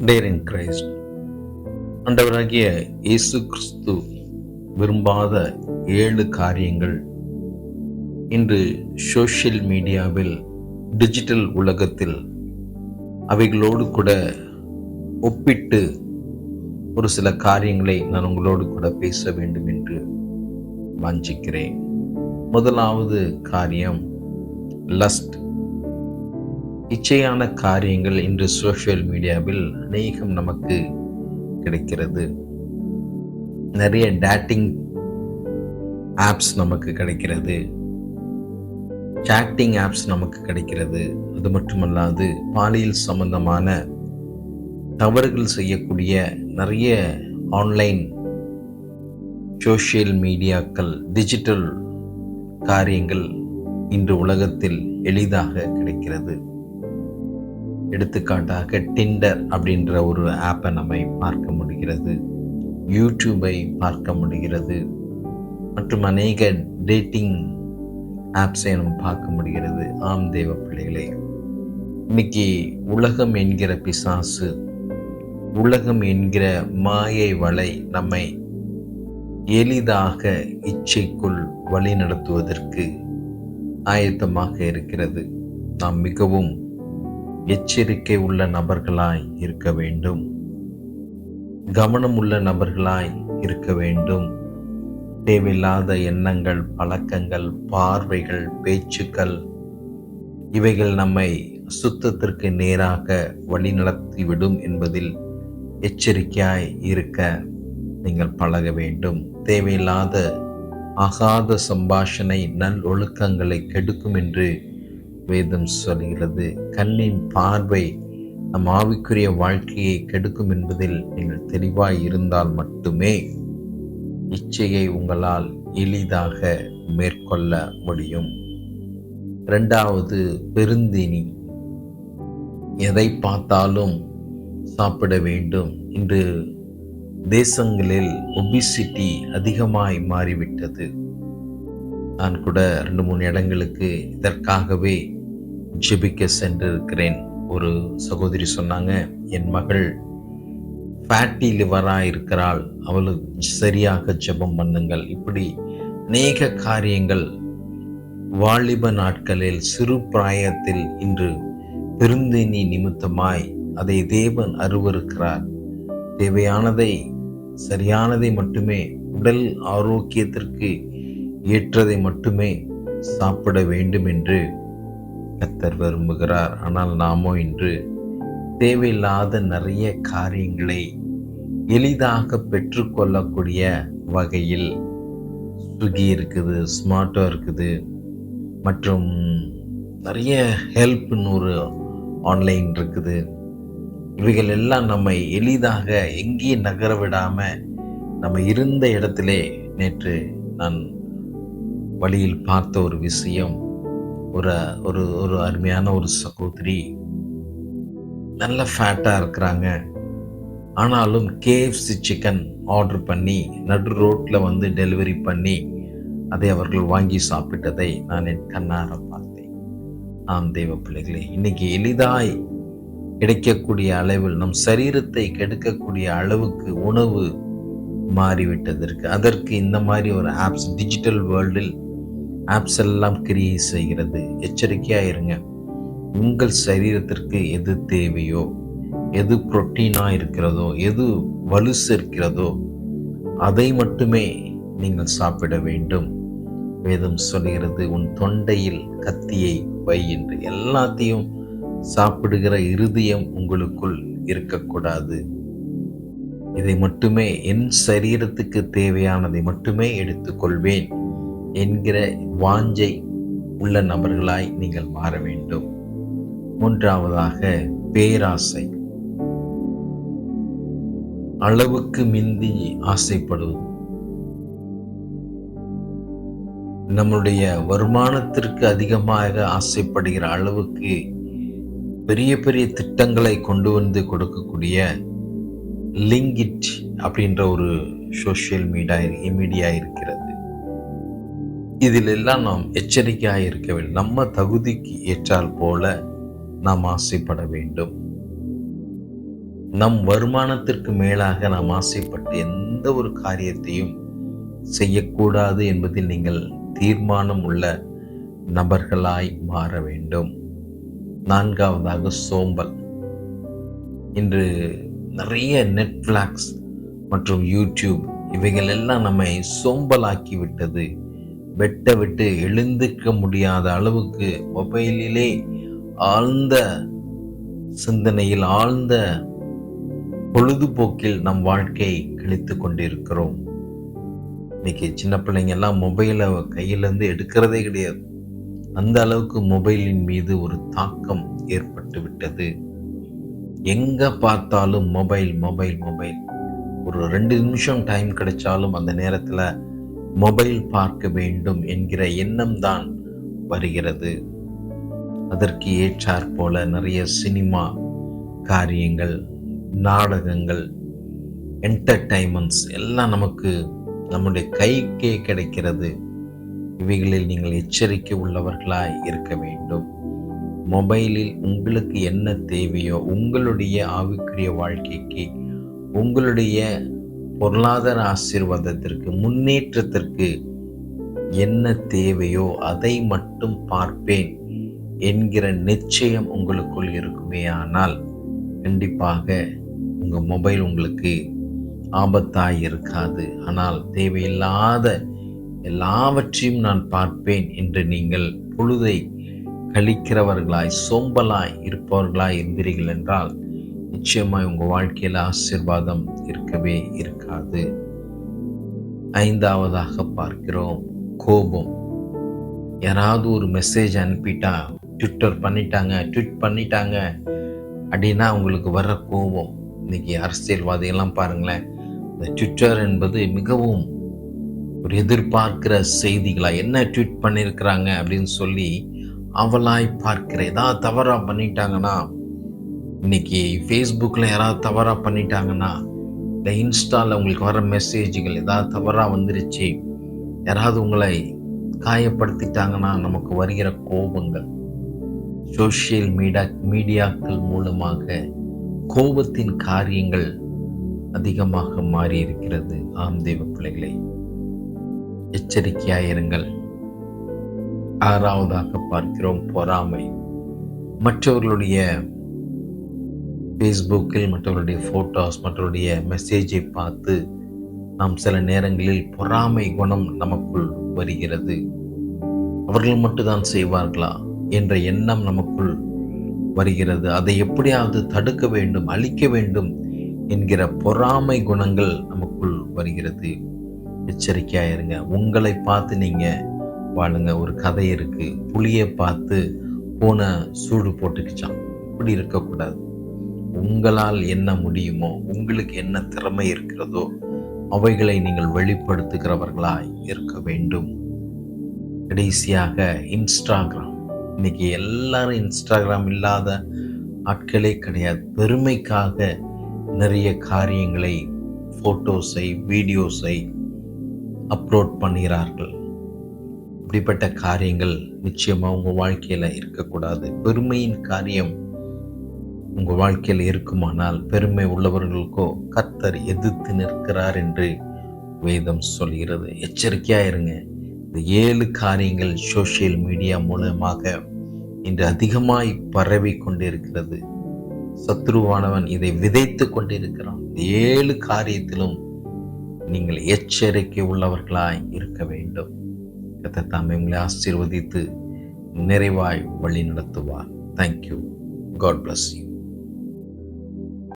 Dear in Christ, ஆண்டவராகிய இயேசு கிறிஸ்து விரும்பாத 7 காரியங்கள் இன்று சோஷியல் மீடியாவில், டிஜிட்டல் உலகத்தில் அவைகளோடு கூட ஒப்பிட்டு ஒரு சில காரியங்களை நான் உங்களோடு கூட பேச வேண்டும் என்று வாஞ்சிக்கிறேன். முதலாவது காரியம் லஸ்ட். இச்சையான காரியங்கள் இன்று சோஷியல் மீடியாவில் அநேகம் நமக்கு கிடைக்கிறது. நிறைய டேட்டிங் ஆப்ஸ் நமக்கு கிடைக்கிறது, சாட்டிங் ஆப்ஸ் நமக்கு கிடைக்கிறது. அது மட்டுமல்லாது பாலியல் சம்பந்தமான தவறுகள் செய்யக்கூடிய நிறைய ஆன்லைன் சோஷியல் மீடியாக்கள், டிஜிட்டல் காரியங்கள் இன்று உலகத்தில் எளிதாக கிடைக்கிறது. எடுத்துக்காட்டாக டிண்டர் அப்படின்ற ஒரு ஆப்பை நம்ம பார்க்க முடிகிறது, யூடியூபை பார்க்க முடிகிறது, மற்றும் அநேக டேட்டிங் ஆப்ஸை நம்ம பார்க்க முடிகிறது. ஆம் தேவ பிள்ளைகளே, இன்னைக்கு உலகம் என்கிற பிசாசு, உலகம் என்கிற மாயை வலை நம்மை எளிதாக இச்சைக்குள் வழி நடத்துவதற்கு ஆயத்தமாக இருக்கிறது. நாம் மிகவும் எச்சரிக்கை உள்ள நபர்களாய் இருக்க வேண்டும், கவனம் உள்ள நபர்களாய் இருக்க வேண்டும். தேவையில்லாத எண்ணங்கள், பழக்கங்கள், பார்வைகள், பேச்சுக்கள், இவைகள் நம்மை சுத்தத்திற்கு நேராக வழி நடத்திவிடும் என்பதில் எச்சரிக்கையாய் இருக்க நீங்கள் பழக வேண்டும். தேவையில்லாத ஆகாத சம்பாஷணை நல் ஒழுக்கங்களை கெடுக்கும் என்று வேதம் சொல்கிறது. கண்ணின் பார்வை நம் ஆவிக்குரிய வாழ்க்கையை கெடுக்கும் என்பதில் நீங்கள் தெளிவாய் இருந்தால் மட்டுமே இச்சையை உங்களால் எளிதாக மேற்கொள்ள முடியும். இரண்டாவது, பெருந்தீனி. எதை பார்த்தாலும் சாப்பிட வேண்டும். இன்று தேசங்களில் ஒபிசிட்டி அதிகமாய் மாறிவிட்டது. நான் கூட 2-3 இடங்களுக்கு இதற்காகவே ஜெபிக்க சென்றிருக்கிறேன். ஒரு சகோதரி சொன்னாங்க, என் மகள் ஃபேட்டி லிவராக இருக்கிறாள், அவளுக்கு சரியாக ஜெபம் பண்ணுங்கள். இப்படி அநேக காரியங்கள் வாலிப நாட்களில், சிறு பிராயத்தில் இன்று பெருந்தீனி நிமித்தமாய் அதை தேவன் அருவருக்கிறார். தேவையானதை, சரியானதை மட்டுமே, உடல் ஆரோக்கியத்திற்கு ஏற்றதை மட்டுமே சாப்பிட வேண்டும் என்று கர்த்தர் விரும்புகிறார். ஆனால் நாமோ இன்று தேவையில்லாத நிறைய காரியங்களை எளிதாக பெற்றுக்கொள்ளக்கூடிய வகையில் ஸ்விக்கி இருக்குது, ஸ்மார்ட்டோ இருக்குது, மற்றும் நிறைய ஹெல்ப்னு ஒரு ஆன்லைன் இருக்குது. இவைகள் எல்லாம் நம்மை எளிதாக எங்கேயும் நகர விடாம நம்ம இருந்த இடத்திலே, நேற்று நான் வழியில் பார்த்த ஒரு விஷயம், ஒரு அருமையான ஒரு சகோதரி நல்ல ஃபேட்டாக இருக்கிறாங்க. ஆனாலும் KFC சிக்கன் ஆர்டர் பண்ணி நடு ரோட்டில் வந்து டெலிவரி பண்ணி அதை அவர்கள் வாங்கி சாப்பிட்டதை நான் என் கண்ணார பார்த்தேன். ஆம் தேவ பிள்ளைகளே, இன்னைக்கு எளிதாய் கிடைக்கக்கூடிய அளவில், நம் சரீரத்தை கெடுக்கக்கூடிய அளவுக்கு உணவு மாறிவிட்டதற்கு, அதற்கு இந்த மாதிரி ஒரு ஆப்ஸ், டிஜிட்டல் வேர்ல்டில் ஆப்ஸ் எல்லாம் கிரியை செய்கிறது. எச்சரிக்கையாக இருங்க. உங்கள் சரீரத்திற்கு எது தேவையோ, எது புரோட்டீனாக இருக்கிறதோ, எது வலு சேர்க்கிறதோ அதை மட்டுமே நீங்கள் சாப்பிட வேண்டும். வேதம் சொல்கிறது, உன் தொண்டையில் கத்தியை வை என்று. எல்லாத்தையும் சாப்பிடுகிற இருதயம் உங்களுக்குள் இருக்கக்கூடாது. இதை மட்டுமே, என் சரீரத்துக்கு தேவையானதை மட்டுமே எடுத்துக்கொள்வேன் என்கிற வாஞ்சை உள்ள நபர்களாய் நீங்கள் மாற வேண்டும். மூன்றாவதாக, பேராசை. அளவுக்கு மிந்தி ஆசைப்படுவது. நம்முடைய வருமானத்திற்கு அதிகமாக ஆசைப்படுகிற அளவுக்கு பெரிய பெரிய திட்டங்களை கொண்டு வந்து கொடுக்கக்கூடிய லிங்கிட் அப்படின்ற ஒரு சோஷியல் மீடியா இருக்கிறது. இதில் எல்லாம் நாம் எச்சரிக்கையாக இருக்க வேண்டும். நம்ம தகுதிக்கு ஏற்றால் போல நாம் ஆசைப்பட வேண்டும். நம் வருமானத்திற்கு மேலாக நாம் ஆசைப்பட்டு எந்த ஒரு காரியத்தையும் செய்யக்கூடாது என்பதில் நீங்கள் தீர்மானம் உள்ள நபர்களாய் மாற வேண்டும். 4வது சோம்பல். இன்று நிறைய நெட்ஃப்ளிக்ஸ் மற்றும் யூடியூப் இவைகள் எல்லாம் நம்மை சோம்பலாக்கி விட்டது. வெட்ட விட்டு எழுந்திருக்க முடியாத அளவுக்கு மொபைலிலே ஆழ்ந்த சிந்தனையில், ஆழ்ந்த பொழுதுபோக்கில் நம் வாழ்க்கையை கழித்து கொண்டிருக்கிறோம். இன்னைக்கு சின்ன பிள்ளைங்க எல்லாம் மொபைலை கையிலேருந்து எடுக்கிறதே கிடையாது. அந்த அளவுக்கு மொபைலின் மீது ஒரு தாக்கம் ஏற்பட்டு விட்டது. எங்க பார்த்தாலும் மொபைல் மொபைல் மொபைல். ஒரு 2 நிமிஷம் டைம் கிடைச்சாலும் அந்த நேரத்தில் மொபைல் பார்க்க வேண்டும் என்கிற எண்ணம் தான் வருகிறது. அதற்கு ஏற்றாற் போல நிறைய சினிமா காரியங்கள், நாடகங்கள், என்டர்டைன்மெண்ட்ஸ் எல்லாம் நமக்கு நம்முடைய கைக்கே கிடைக்கிறது. இவைகளில் நீங்கள் எச்சரிக்கை உள்ளவர்களாய் இருக்க வேண்டும். மொபைலில் உங்களுக்கு என்ன தேவையோ, உங்களுடைய ஆவிக்குரிய வாழ்க்கைக்கு, உங்களுடைய பொருளாதார ஆசீர்வாதத்திற்கு, முன்னேற்றத்திற்கு என்ன தேவையோ அதை மட்டும் பார்ப்பேன் என்கிற நிச்சயம் உங்களுக்குள் இருக்குமே ஆனால் கண்டிப்பாக உங்கள் மொபைல் உங்களுக்கு ஆபத்தாய் இருக்காது. ஆனால் தேவையில்லாத எல்லாவற்றையும் நான் பார்ப்பேன் என்று நீங்கள் பொழுதை கழிக்கிறவர்களாய், சோம்பலாய் இருப்பவர்களாய் இருந்தீர்கள் என்றால் நிச்சயமாய் உங்கள் வாழ்க்கையில் ஆசீர்வாதம் இருக்கவே இருக்காது. 5வதாக பார்க்கிறோம் கோபம். யாராவது ஒரு மெசேஜ் அனுப்பிட்டா, ட்விட் பண்ணிட்டாங்க அப்படின்னா உங்களுக்கு வர்ற கோபம். இன்னைக்கு அரசியல்வாதிகள்லாம் பாருங்களேன், இந்த ட்விட்டர் என்பது மிகவும் ஒரு எதிர்பார்க்கிற செய்திகளா, என்ன ட்வீட் பண்ணியிருக்கிறாங்க அப்படின்னு சொல்லி அவளாய் பார்க்கிற. ஏதாவது தவறாக பண்ணிட்டாங்கன்னா, இன்னைக்கு ஃபேஸ்புக்கில் யாராவது தவறாக பண்ணிட்டாங்கன்னா, இந்த இன்ஸ்டாவில் உங்களுக்கு வர மெசேஜ்கள் ஏதாவது தவறாக வந்துருச்சு, யாராவது உங்களை காயப்படுத்திட்டாங்கன்னா நமக்கு வருகிற கோபங்கள். சோஷியல் மீடியாக்கள் மூலமாக கோபத்தின் காரியங்கள் அதிகமாக மாறி இருக்கிறது. ஆம் தேவ பிள்ளைகளை, எச்சரிக்கையாயிருங்கள். 6வதாக பார்க்கிறோம் பொறாமை. மற்றவர்களுடைய ஃபேஸ்புக்கில் மற்றவர்களுடைய ஃபோட்டோஸ், மற்றவருடைய மெசேஜை பார்த்து நாம் சில நேரங்களில் பொறாமை குணம் நமக்குள் வருகிறது. அவர்கள் மட்டும்தான் செய்வார்களா என்ற எண்ணம் நமக்குள் வருகிறது. அதை எப்படியாவது தடுக்க வேண்டும், அழிக்க வேண்டும் என்கிற பொறாமை குணங்கள் நமக்குள் வருகிறது. எச்சரிக்கையாயிருங்க. உங்களை பார்த்து நீங்க வாழுங்க. ஒரு கதை இருக்கு, புளியை பார்த்து பூனை சூடு போட்டுக்கிச்சான். இப்படி இருக்கக்கூடாது. உங்களால் என்ன முடியுமோ, உங்களுக்கு என்ன திறமை இருக்கிறதோ அவைகளை நீங்கள் வெளிப்படுத்துகிறவர்களாய் இருக்க வேண்டும். கடைசியாக இன்ஸ்டாகிராம். இன்னைக்கு எல்லாரும் இன்ஸ்டாகிராம் இல்லாத ஆட்களே கிடையாது. பெருமைக்காக நிறைய காரியங்களை, ஃபோட்டோஸை, வீடியோஸை அப்லோட் பண்ணுகிறார்கள். இப்படிப்பட்ட காரியங்கள் நிச்சயமாக உங்கள் வாழ்க்கையில் இருக்கக்கூடாது. பெருமையின் காரியம் உங்கள் வாழ்க்கையில் இருக்குமானால் பெருமை உள்ளவர்களுக்கோ கர்த்தர் எதிர்த்து நிற்கிறார் என்று வேதம் சொல்கிறது. எச்சரிக்கையாக இருங்க. இந்த 7 காரியங்கள் சோஷியல் மீடியா மூலமாக இன்று அதிகமாய் பரவி கொண்டிருக்கிறது. சத்ருவானவன் இதை விதைத்து கொண்டிருக்கிறான். இந்த 7 காரியத்திலும் நீங்கள் எச்சரிக்கை உள்ளவர்களாய் இருக்க வேண்டும். கர்த்தர் தாமே உங்களை ஆசீர்வதித்து நிறைவாய் வழி நடத்துவார். தேங்க்யூ. God bless you.